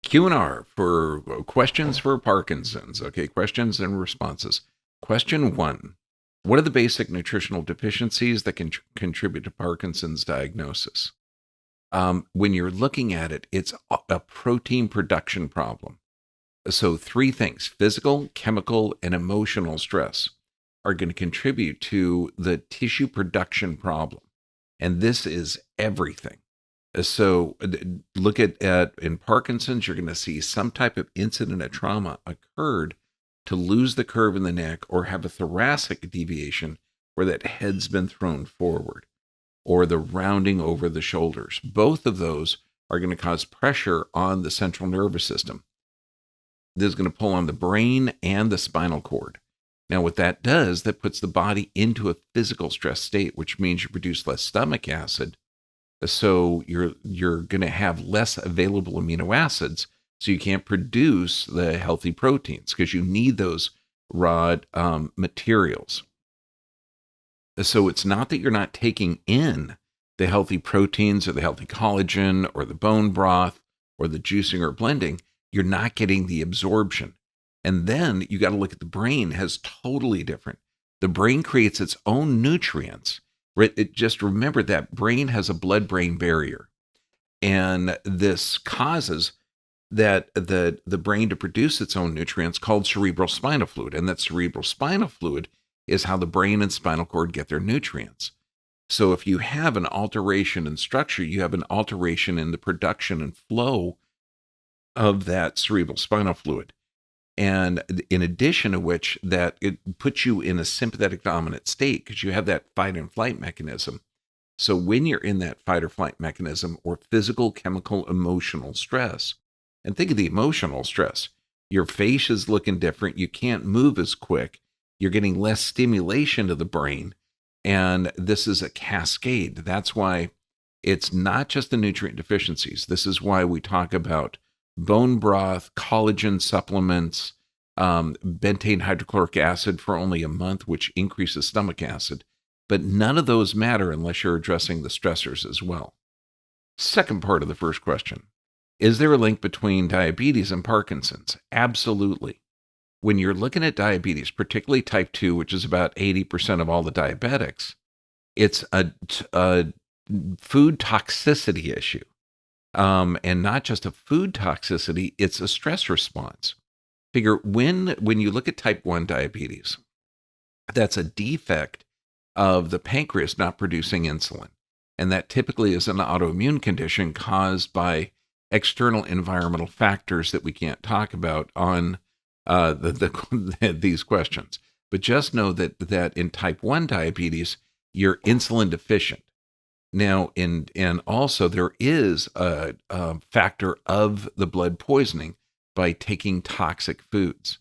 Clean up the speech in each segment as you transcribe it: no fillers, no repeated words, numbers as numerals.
Q&R for questions for Parkinson's. Okay, questions and responses. Question 1. What are the basic nutritional deficiencies that can contribute to Parkinson's diagnosis? When you're looking at it, it's a protein production problem. So 3 things: physical, chemical, and emotional stress are going to contribute to the tissue production problem. And this is everything. So look at in Parkinson's, you're going to see some type of incident of trauma occurred to lose the curve in the neck or have a thoracic deviation where that head's been thrown forward, or the rounding over the shoulders. Both of those are going to cause pressure on the central nervous system. This is going to pull on the brain and the spinal cord. Now, what that does, that puts the body into a physical stress state, which means you produce less stomach acid. So you're going to have less available amino acids, so you can't produce the healthy proteins because you need those raw materials. So it's not that you're not taking in the healthy proteins or the healthy collagen or the bone broth or the juicing or blending. You're not getting the absorption. And then you got to look at the brain has totally different. The brain creates its own nutrients. Just remember that brain has a blood-brain barrier. And this causes that the brain to produce its own nutrients called cerebral spinal fluid. And that cerebral spinal fluid is how the brain and spinal cord get their nutrients. So if you have an alteration in structure, you have an alteration in the production and flow of that cerebral spinal fluid. And in addition to which, that it puts you in a sympathetic dominant state because you have that fight and flight mechanism. So when you're in that fight or flight mechanism or physical, chemical, emotional stress, and think of the emotional stress, your face is looking different. You can't move as quick. You're getting less stimulation to the brain. And this is a cascade. That's why it's not just the nutrient deficiencies. This is why we talk about bone broth, collagen supplements, bentane hydrochloric acid for only a month, which increases stomach acid. But none of those matter unless you're addressing the stressors as well. Second part of the first question: is there a link between diabetes and Parkinson's? Absolutely. When you're looking at diabetes, particularly type 2, which is about 80% of all the diabetics, it's a food toxicity issue. And not just a food toxicity, it's a stress response. Figure when you look at type 1 diabetes, that's a defect of the pancreas not producing insulin. And that typically is an autoimmune condition caused by external environmental factors that we can't talk about on these questions. But just know that in type 1 diabetes, you're insulin deficient. Now, and also there is a factor of the blood poisoning by taking toxic foods.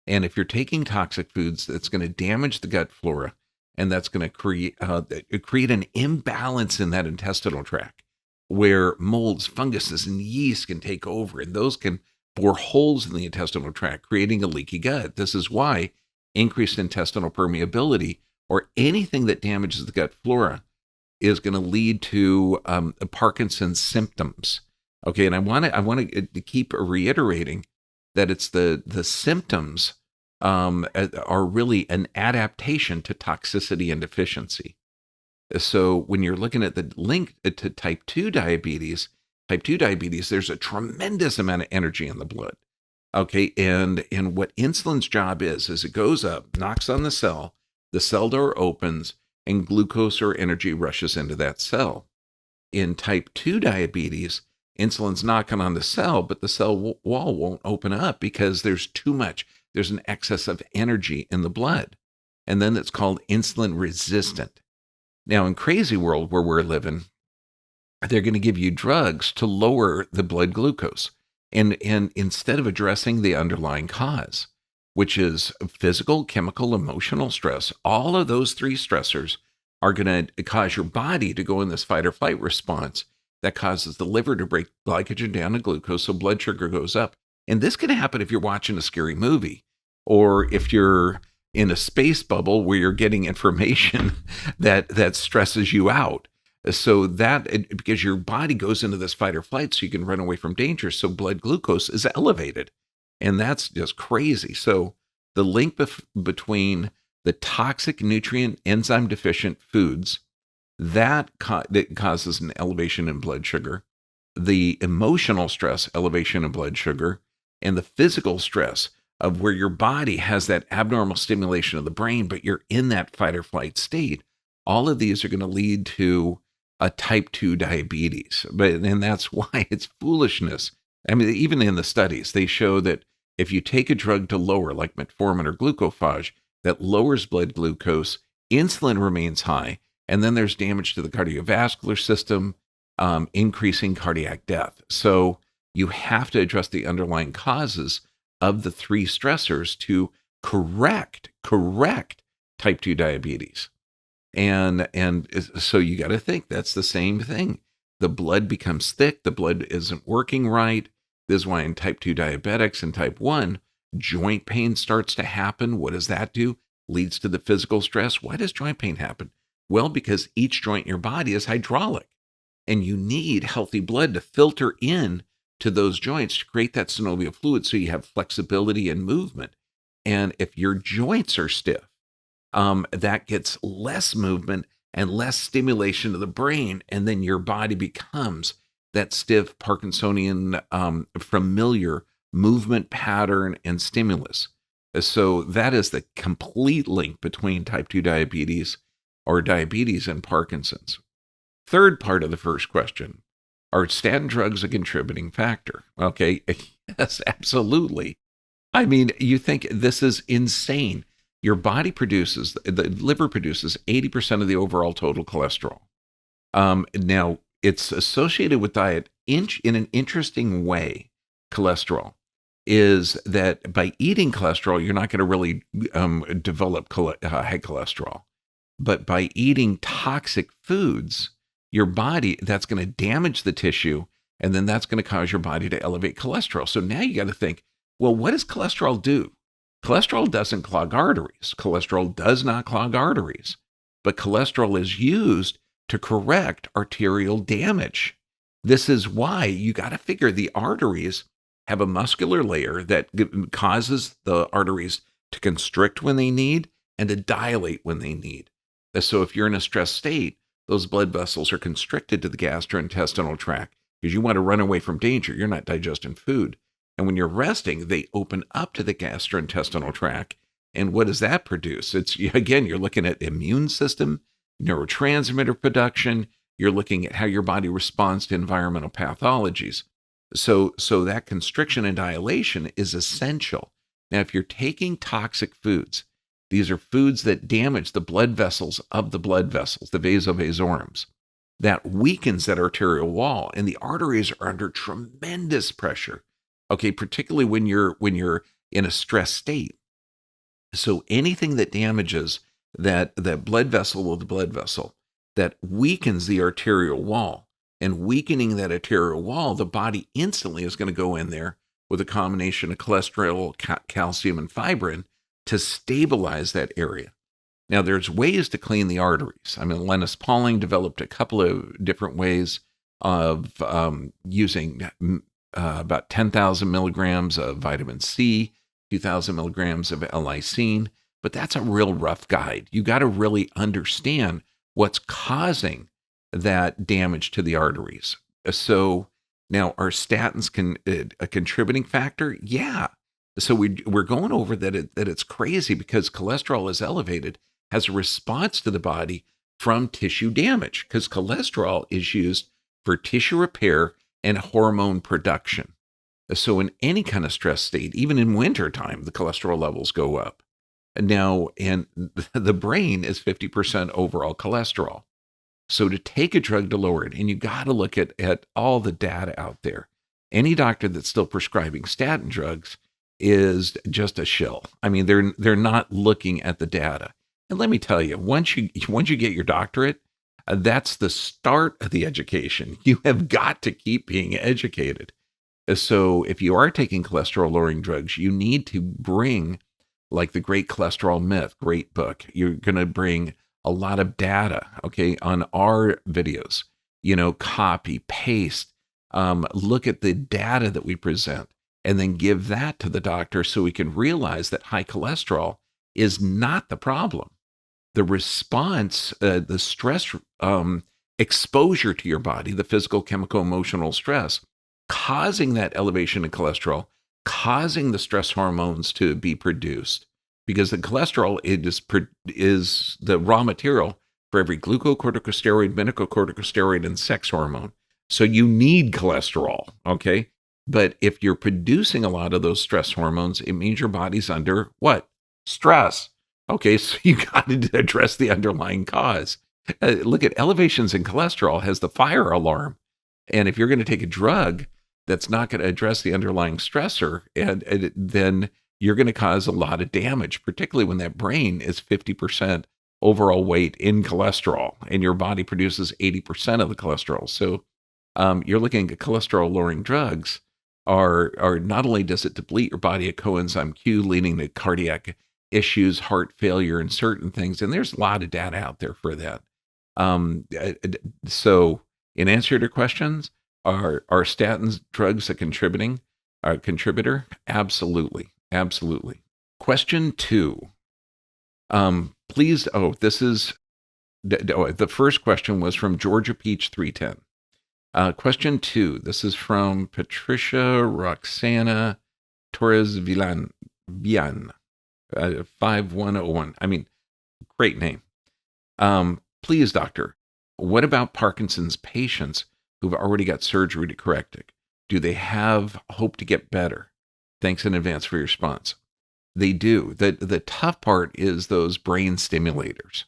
And if you're taking toxic foods, that's going to damage the gut flora, and that's going to create an imbalance in that intestinal tract where molds, funguses, and yeast can take over, and those can bore holes in the intestinal tract, creating a leaky gut. This is why increased intestinal permeability or anything that damages the gut flora is going to lead to Parkinson's symptoms. Okay, and I want to keep reiterating that it's the symptoms are really an adaptation to toxicity and deficiency. So when you're looking at the link to type 2 diabetes, there's a tremendous amount of energy in the blood. Okay, and what insulin's job is it goes up, knocks on the cell door opens, and glucose or energy rushes into that cell. In type 2 diabetes, insulin's knocking on the cell, but the cell wall won't open up because there's too much. There's an excess of energy in the blood. And then it's called insulin resistant. Now, in crazy world where we're living, they're going to give you drugs to lower the blood glucose. And instead of addressing the underlying cause, which is physical, chemical, emotional stress, all of those 3 stressors are going to cause your body to go in this fight or flight response that causes the liver to break glycogen down to glucose, so blood sugar goes up. And this can happen if you're watching a scary movie, or if you're in a space bubble where you're getting information that stresses you out. So because your body goes into this fight or flight so you can run away from danger. So blood glucose is elevated. And that's just crazy. So the link between the toxic nutrient enzyme deficient foods that causes an elevation in blood sugar, the emotional stress elevation in blood sugar, and the physical stress of where your body has that abnormal stimulation of the brain, but you're in that fight or flight state. All of these are going to lead to a type 2 diabetes. And that's why it's foolishness. I mean, even in the studies, they show that if you take a drug to lower, like metformin or glucophage, that lowers blood glucose, insulin remains high, and then there's damage to the cardiovascular system, increasing cardiac death. So you have to address the underlying causes of the three stressors to correct type 2 diabetes. And so you got to think that's the same thing. The blood becomes thick. The blood isn't working right. This is why in type 2 diabetics and type 1, joint pain starts to happen. What does that do? Leads to the physical stress. Why does joint pain happen? Well, because each joint in your body is hydraulic, and you need healthy blood to filter in to those joints to create that synovial fluid so you have flexibility and movement. And if your joints are stiff, that gets less movement and less stimulation to the brain, and then your body becomes that stiff Parkinsonian familiar movement pattern and stimulus. So that is the complete link between type 2 diabetes or diabetes and Parkinson's. Third part of the first question, are statin drugs a contributing factor? Okay, yes, absolutely. I mean, you think this is insane. Your body the liver produces 80% of the overall total cholesterol. Now, it's associated with diet in an interesting way. Cholesterol is that by eating cholesterol, you're not going to really develop high cholesterol. But by eating toxic foods, your body, that's going to damage the tissue, and then that's going to cause your body to elevate cholesterol. So now you got to think, well, what does cholesterol do? Cholesterol doesn't clog arteries. Cholesterol does not clog arteries. But cholesterol is used to correct arterial damage. This is why you got to figure the arteries have a muscular layer that causes the arteries to constrict when they need and to dilate when they need. So if you're in a stress state, those blood vessels are constricted to the gastrointestinal tract because you want to run away from danger. You're not digesting food. And when you're resting, they open up to the gastrointestinal tract. And what does that produce? Again, you're looking at immune system, neurotransmitter production. You're looking at how your body responds to environmental pathologies. So that constriction and dilation is essential. Now, if you're taking toxic foods, these are foods that damage the blood vessels of the blood vessels, the vasovasorums. That weakens that arterial wall, and the arteries are under tremendous pressure. Okay, particularly when you're in a stress state. So anything that damages that blood vessel of the blood vessel, that weakens the arterial wall, and weakening that arterial wall, the body instantly is going to go in there with a combination of cholesterol, calcium, and fibrin to stabilize that area. Now, there's ways to clean the arteries. I mean, Linus Pauling developed a couple of different ways of using about 10,000 milligrams of vitamin C, 2,000 milligrams of L-lysine, but that's a real rough guide. You got to really understand what's causing that damage to the arteries. So now, are statins a contributing factor? Yeah. So we're going over that it's crazy because cholesterol is elevated as a response to the body from tissue damage, because cholesterol is used for tissue repair and hormone production. So in any kind of stress state, even in wintertime, the cholesterol levels go up. Now, and the brain is 50% overall cholesterol. So to take a drug to lower it, and you got to look at all the data out there. Any doctor that's still prescribing statin drugs is just a shill. I mean, they're not looking at the data. And let me tell you, once you get your doctorate, that's the start of the education. You have got to keep being educated. So if you are taking cholesterol lowering drugs, you need to bring like The Great Cholesterol Myth, great book. You're going to bring a lot of data, okay, on our videos, copy, paste, look at the data that we present, and then give that to the doctor so we can realize that high cholesterol is not the problem. The response, the stress exposure to your body, the physical, chemical, emotional stress, causing that elevation in cholesterol, causing the stress hormones to be produced, because the cholesterol is the raw material for every glucocorticosteroid, mineralocorticosteroid, and sex hormone. So you need cholesterol, okay? But if you're producing a lot of those stress hormones, it means your body's under what? Stress. Okay, so you got to address the underlying cause. Look at elevations in cholesterol has the fire alarm. And if you're going to take a drug that's not going to address the underlying stressor, and then you're going to cause a lot of damage, particularly when that brain is 50% overall weight in cholesterol and your body produces 80% of the cholesterol. So you're looking at cholesterol-lowering drugs are not only does it deplete your body of coenzyme Q, leading to cardiac issues, heart failure, and certain things. And there's a lot of data out there for that. So in answer to your questions, are statins drugs a contributor? Absolutely. Absolutely. Question 2. Please, this is, the first question was from Georgia Peach 310. Question 2, this is from Patricia Roxana Torres Villan, 5101. I mean, great name. Please, doctor, what about Parkinson's patients who've already got surgery to correct it? Do they have hope to get better? Thanks in advance for your response. They do. The tough part is those brain stimulators.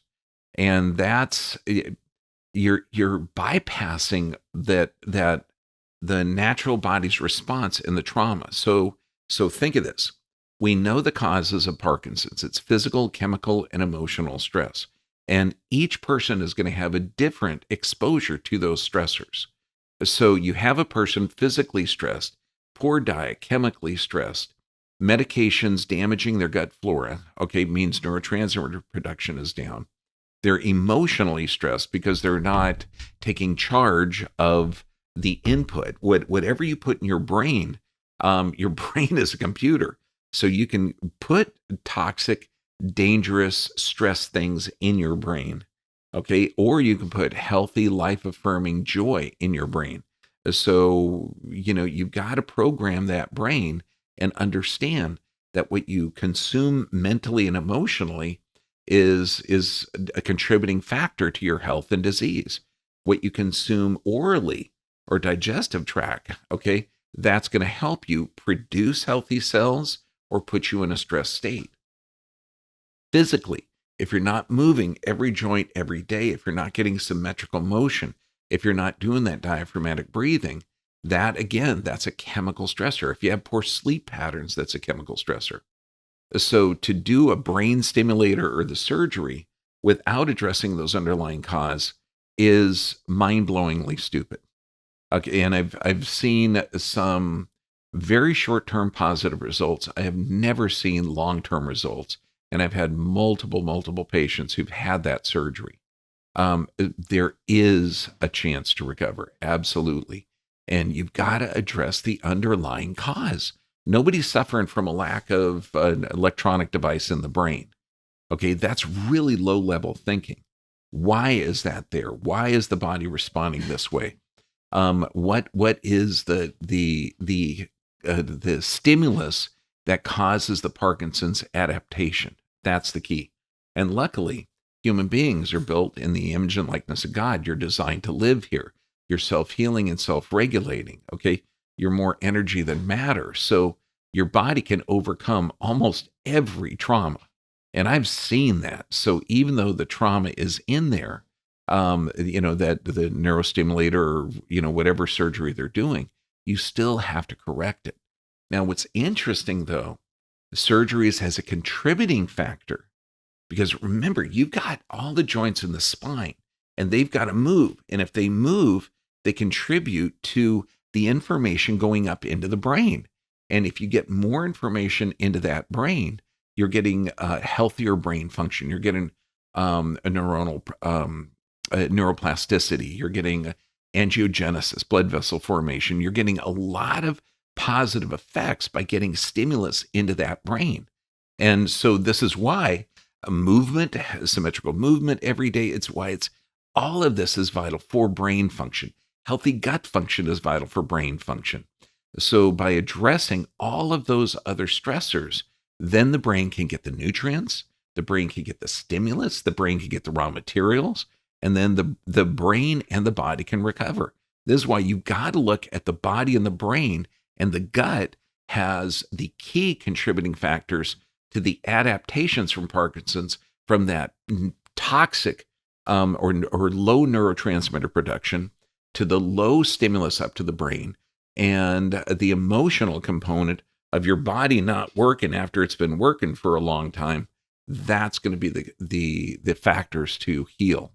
And that's, you're bypassing that the natural body's response in the trauma. So think of this. We know the causes of Parkinson's. It's physical, chemical, and emotional stress. And each person is going to have a different exposure to those stressors. So you have a person physically stressed, poor diet, chemically stressed, medications damaging their gut flora, okay, means neurotransmitter production is down. They're emotionally stressed because they're not taking charge of the input. Whatever you put in your brain is a computer. So you can put toxic, dangerous stress things in your brain, okay? Or you can put healthy, life-affirming joy in your brain. So, you've got to program that brain and understand that what you consume mentally and emotionally is a contributing factor to your health and disease. What you consume orally or digestive tract, okay, that's going to help you produce healthy cells or put you in a stress state. Physically, if you're not moving every joint every day, if you're not getting symmetrical motion, if you're not doing that diaphragmatic breathing, that again, that's a chemical stressor. If you have poor sleep patterns, that's a chemical stressor. So to do a brain stimulator or the surgery without addressing those underlying cause is mind-blowingly stupid. Okay, and I've seen some very short-term positive results. I have never seen long-term results, and I've had multiple patients who've had that surgery. There is a chance to recover, absolutely. And you've got to address the underlying cause. Nobody's suffering from a lack of an electronic device in the brain. Okay, that's really low-level thinking. Why is that there? Why is the body responding this way? What is the stimulus that causes the Parkinson's adaptation? That's the key. And luckily, human beings are built in the image and likeness of God. You're designed to live here. You're self-healing and self-regulating. Okay, you're more energy than matter. So your body can overcome almost every trauma. And I've seen that. So even though the trauma is in there, that the neurostimulator or, whatever surgery they're doing, you still have to correct it. Now, what's interesting though, surgeries has a contributing factor because remember, you've got all the joints in the spine and they've got to move. And if they move, they contribute to the information going up into the brain. And if you get more information into that brain, you're getting healthier brain function. You're getting a neuroplasticity. You're getting angiogenesis, blood vessel formation. You're getting a lot of positive effects by getting stimulus into that brain. And so this is why movement, symmetrical movement every day, it's why it's all of this is vital for brain function. Healthy gut function is vital for brain function. So by addressing all of those other stressors, then the brain can get the nutrients, the brain can get the stimulus, the brain can get the raw materials, and then the brain and the body can recover. This is why you've got to look at the body and the brain, and the gut has the key contributing factors to the adaptations from Parkinson's, from that toxic or low neurotransmitter production to the low stimulus up to the brain, and the emotional component of your body not working after it's been working for a long time. That's going to be the factors to heal.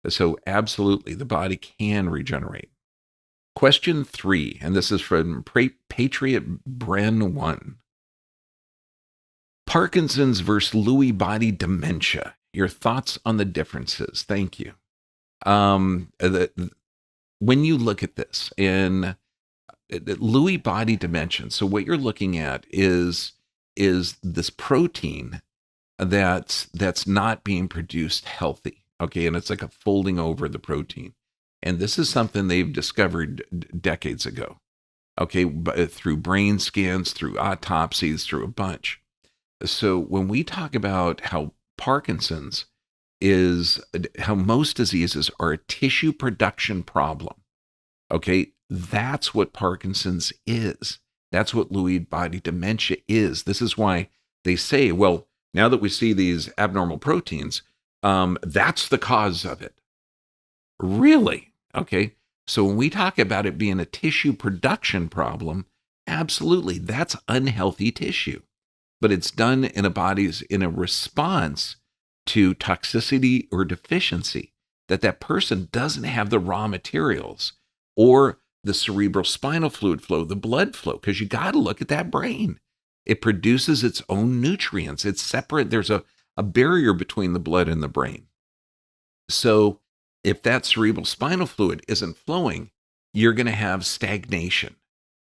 So absolutely, the body can regenerate. Question 3, and this is from Patriot Bren 1. Parkinson's versus Lewy Body Dementia. Your thoughts on the differences? Thank you. When you look at this in Lewy Body Dementia, so what you're looking at is this protein that's not being produced healthy. Okay, and it's like a folding over the protein. And this is something they've discovered decades ago. Okay, through brain scans, through autopsies, through a bunch. So when we talk about how Parkinson's is, how most diseases are a tissue production problem, okay, that's what Parkinson's is. That's what Lewy Body Dementia is. This is why they say, well, now that we see these abnormal proteins, that's the cause of it. Really? Okay. So when we talk about it being a tissue production problem, absolutely, that's unhealthy tissue. But it's done in a response to toxicity or deficiency, that person doesn't have the raw materials or the cerebral spinal fluid flow, the blood flow, because you got to look at that brain. It produces its own nutrients. It's separate. There's a barrier between the blood and the brain. So if that cerebral spinal fluid isn't flowing, you're going to have stagnation.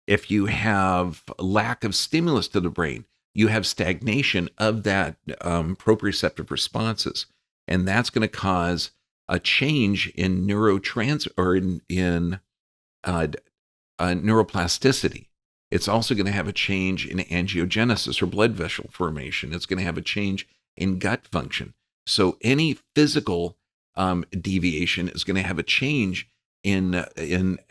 If you have lack of stimulus to the brain, you have stagnation of that proprioceptive responses, and that's going to cause a change in neuroplasticity. It's also going to have a change in angiogenesis or blood vessel formation. It's going to have a change in gut function. So any physical deviation is going to have a change in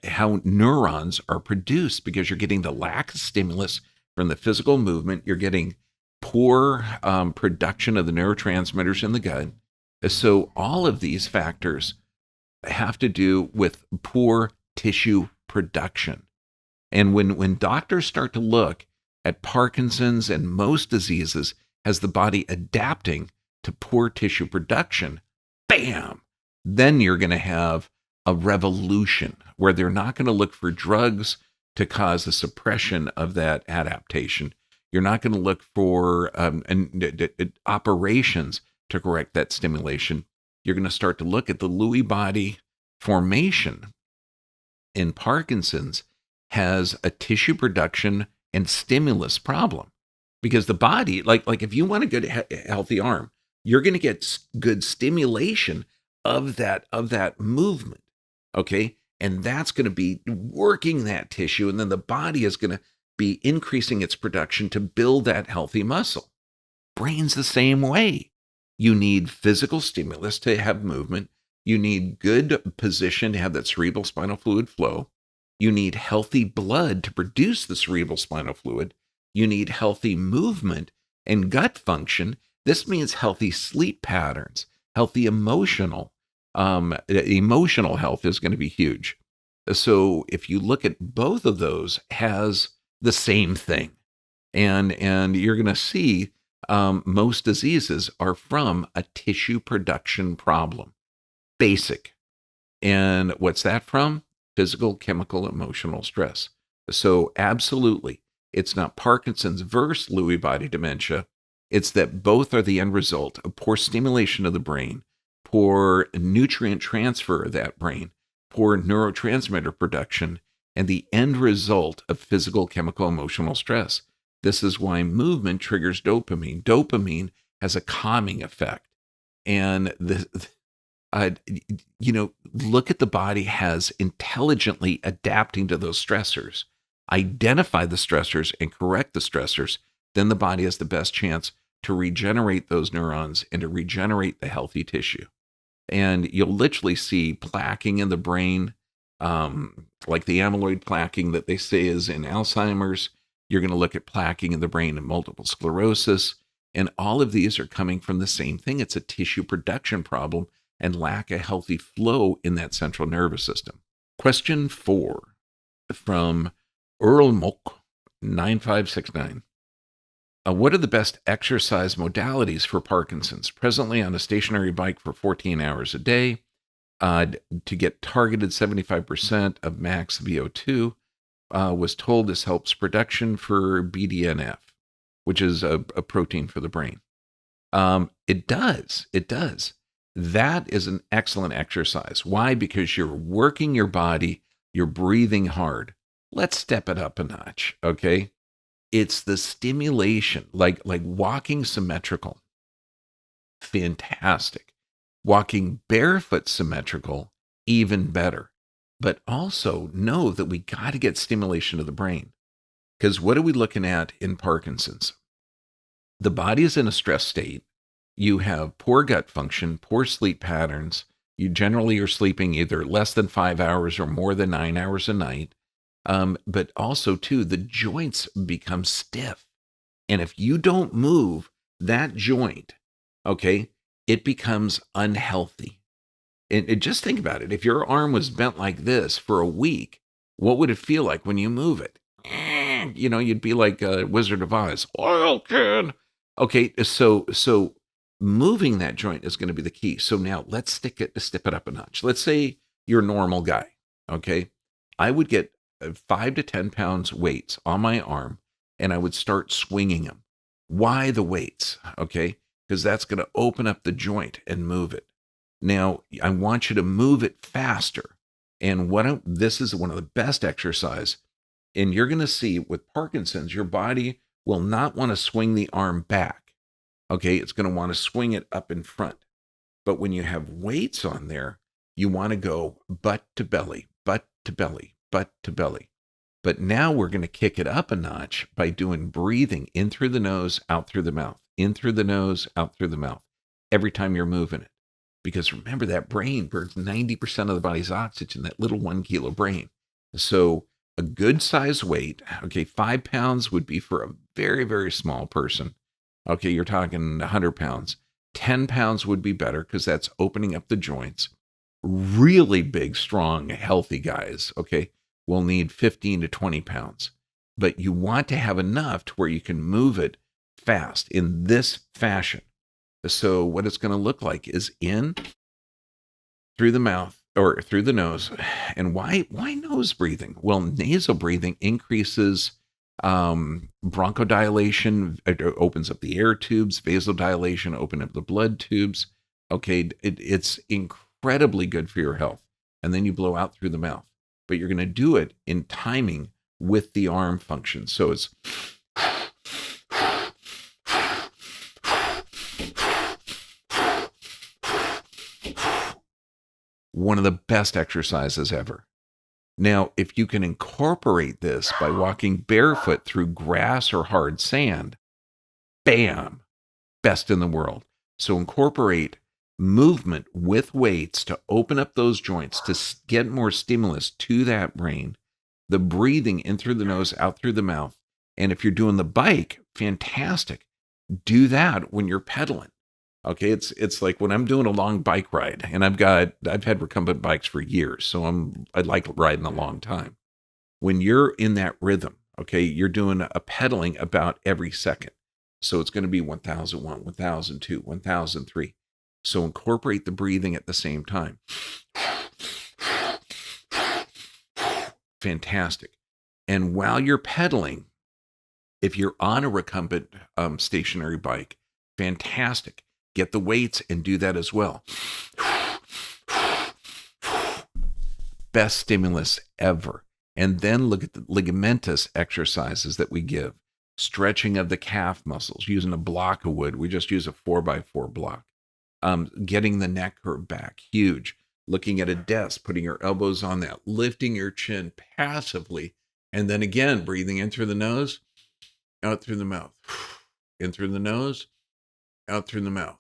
how neurons are produced, because you're getting the lack of stimulus from the physical movement. You're getting poor production of the neurotransmitters in the gut. So all of these factors have to do with poor tissue production. And when doctors start to look at Parkinson's and most diseases as the body adapting to poor tissue production, bam, then you're going to have a revolution where they're not going to look for drugs to cause the suppression of that adaptation. You're not going to look for operations to correct that stimulation. You're going to start to look at the Lewy body formation in Parkinson's has a tissue production and stimulus problem, because the body, like if you want a good healthy arm, you're going to get good stimulation of that movement. Okay. And that's going to be working that tissue. And then the body is going to be increasing its production to build that healthy muscle. Brain's the same way. You need physical stimulus to have movement. You need good position to have that cerebral spinal fluid flow. You need healthy blood to produce the cerebral spinal fluid. You need healthy movement and gut function. This means healthy sleep patterns, healthy emotional health is going to be huge. So if you look at both of those has the same thing, and you're going to see most diseases are from a tissue production problem. Basic. And what's that from? Physical, chemical, emotional stress. So absolutely, it's not Parkinson's versus Lewy body dementia. It's that both are the end result of poor stimulation of the brain, poor nutrient transfer of that brain, poor neurotransmitter production, and the end result of physical, chemical, emotional stress. This is why movement triggers dopamine. Dopamine has a calming effect. And uh, look at the body as intelligently adapting to those stressors. Identify the stressors and correct the stressors, then the body has the best chance to regenerate those neurons and to regenerate the healthy tissue. And you'll literally see plaquing in the brain, like the amyloid plaquing that they say is in Alzheimer's. You're going to look at plaquing in the brain in multiple sclerosis. And all of these are coming from the same thing. It's a tissue production problem and lack of healthy flow in that central nervous system. Question 4 from Earl Mock, 9569. What are the best exercise modalities for Parkinson's? Presently on a stationary bike for 14 hours a day to get targeted 75% of max VO2. Was told this helps production for BDNF, which is a protein for the brain. It does. It does. That is an excellent exercise. Why? Because you're working your body, you're breathing hard. Let's step it up a notch, okay? It's the stimulation, like walking symmetrical. Fantastic. Walking barefoot symmetrical, even better. But also know that we got to get stimulation of the brain. Because what are we looking at in Parkinson's? The body is in a stress state. You have poor gut function, poor sleep patterns. You generally are sleeping either less than 5 hours or more than 9 hours a night. But also, too, the joints become stiff. And if you don't move that joint, okay, it becomes unhealthy. And just think about it. If your arm was bent like this for a week, what would it feel like when you move it? You'd be like Wizard of Oz. Oil can. Okay, so moving that joint is going to be the key. So now let's step it up a notch. Let's say you're a normal guy. Okay, I would get 5 to 10 pounds weights on my arm, and I would start swinging them. Why the weights? Okay, because that's going to open up the joint and move it. Now, I want you to move it faster. And this is one of the best exercise. And you're going to see with Parkinson's, your body will not want to swing the arm back. Okay, it's going to want to swing it up in front. But when you have weights on there, you want to go butt to belly, butt to belly, butt to belly. But now we're going to kick it up a notch by doing breathing in through the nose, out through the mouth, in through the nose, out through the mouth, every time you're moving it. Because remember, that brain burns 90% of the body's oxygen, that little 1 kilo brain. So a good size weight, okay, 5 pounds would be for a very, very small person. Okay, you're talking 100 pounds. 10 pounds would be better because that's opening up the joints. Really big, strong, healthy guys, okay, will need 15 to 20 pounds. But you want to have enough to where you can move it fast in this fashion. So what it's going to look like is in through the mouth or through the nose. And why nose breathing? Well, nasal breathing increases bronchodilation. It opens up the air tubes. Vasodilation, open up the blood tubes. Okay, it's incredibly good for your health. And then you blow out through the mouth. But you're going to do it in timing with the arm function. So it's one of the best exercises ever. Now, if you can incorporate this by walking barefoot through grass or hard sand, bam, best in the world. So incorporate movement with weights to open up those joints, to get more stimulus to that brain, the breathing in through the nose, out through the mouth. And if you're doing the bike, fantastic. Do that when you're pedaling. Okay, it's like when I'm doing a long bike ride, and I've had recumbent bikes for years, so I like riding a long time. When you're in that rhythm, okay, you're doing a pedaling about every second. So it's going to be 1001, 1002, 1003. So incorporate the breathing at the same time. Fantastic. And while you're pedaling, if you're on a recumbent stationary bike, Fantastic. Get the weights and do that as well. Best stimulus ever. And then look at the ligamentous exercises that we give. Stretching of the calf muscles using a block of wood. We just use a 4x4 block. Getting the neck curve back. Huge. Looking at a desk, putting your elbows on that, lifting your chin passively. And then again, breathing in through the nose, out through the mouth. In through the nose, out through the mouth.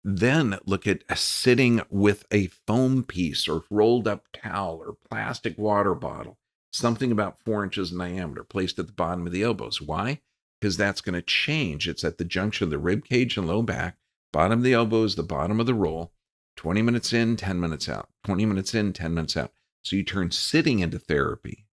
Then look at sitting with a foam piece or rolled up towel or plastic water bottle, something about 4 inches in diameter, placed at the bottom of the elbows. Why? Because that's going to change. It's at the junction of the rib cage and low back. Bottom of the elbows, the bottom of the roll. 20 minutes in, 10 minutes out. 20 minutes in, 10 minutes out. So you turn sitting into therapy.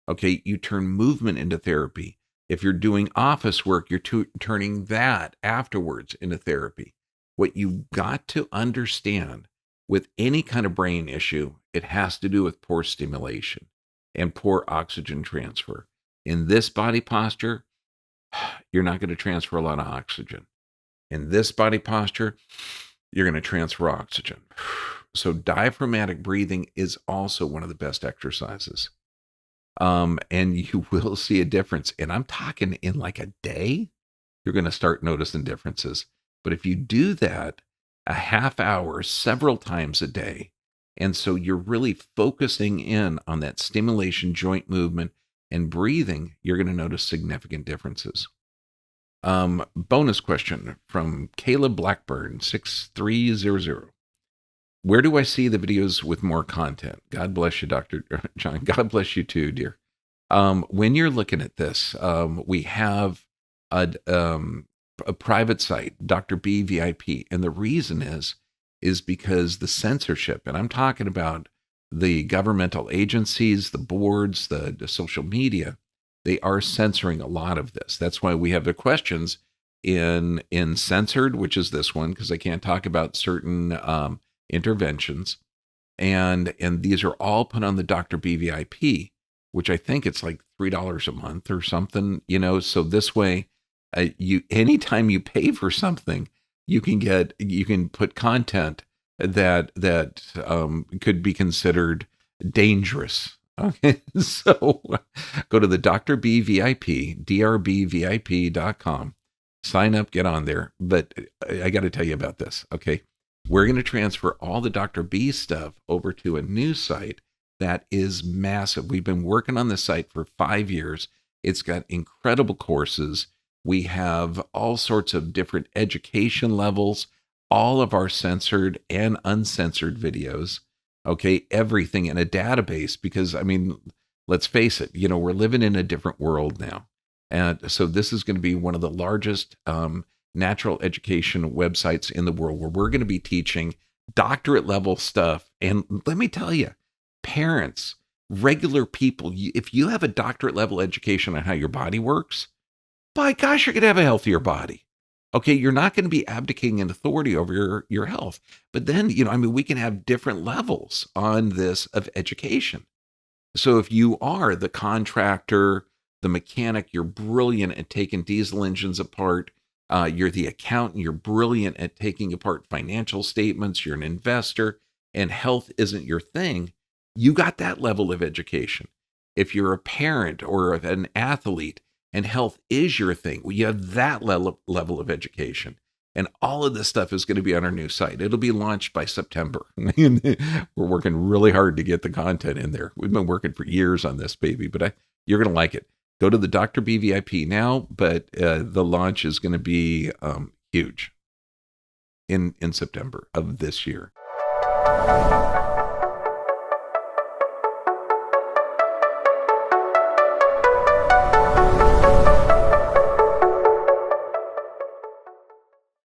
Okay, you turn movement into therapy. If you're doing office work, you're turning that afterwards into therapy. What you got to understand with any kind of brain issue, it has to do with poor stimulation and poor oxygen transfer. In this body posture, you're not going to transfer a lot of oxygen. In this body posture, you're going to transfer oxygen. So diaphragmatic breathing is also one of the best exercises. And you will see a difference. And I'm talking in like a day, you're going to start noticing differences. But if you do that a half hour, several times a day, and so you're really focusing in on that stimulation, joint movement, and breathing, you're going to notice significant differences. Bonus question from Caleb Blackburn, 6300. Where do I see the videos with more content? God bless you, Dr. John. God bless you too, dear. When you're looking at this, we have a private site, Dr. B VIP. And the reason is because the censorship, and I'm talking about the governmental agencies, the boards, the social media, they are censoring a lot of this. That's why we have the questions in censored, which is this one, because I can't talk about certain interventions. And these are all put on the Dr. B VIP, which I think it's like $3 a month or something, so this way, anytime you pay for something, you can put content that could be considered dangerous. Okay, so go to the Dr. B VIP, drbvip.com, sign up, get on there. But I got to tell you about this. Okay, we're going to transfer all the Dr. B stuff over to a new site that is massive. We've been working on this site for 5 years. It's got incredible courses. We have all sorts of different education levels, all of our censored and uncensored videos. Okay, everything in a database, because, let's face it, we're living in a different world now. And so this is going to be one of the largest natural education websites in the world, where we're going to be teaching doctorate level stuff. And let me tell you, parents, regular people, if you have a doctorate level education on how your body works, by gosh, you're going to have a healthier body. Okay, you're not going to be abdicating an authority over your health. But then, we can have different levels on this of education. So if you are the contractor, the mechanic, you're brilliant at taking diesel engines apart. You're the accountant, you're brilliant at taking apart financial statements. You're an investor, and health isn't your thing. You got that level of education. If you're a parent or an athlete, and health is your thing, well, you have that level of education. And all of this stuff is going to be on our new site. It'll be launched by September. We're working really hard to get the content in there. We've been working for years on this, baby, but you're going to like it. Go to the Dr. B VIP now, but the launch is going to be huge in September of this year.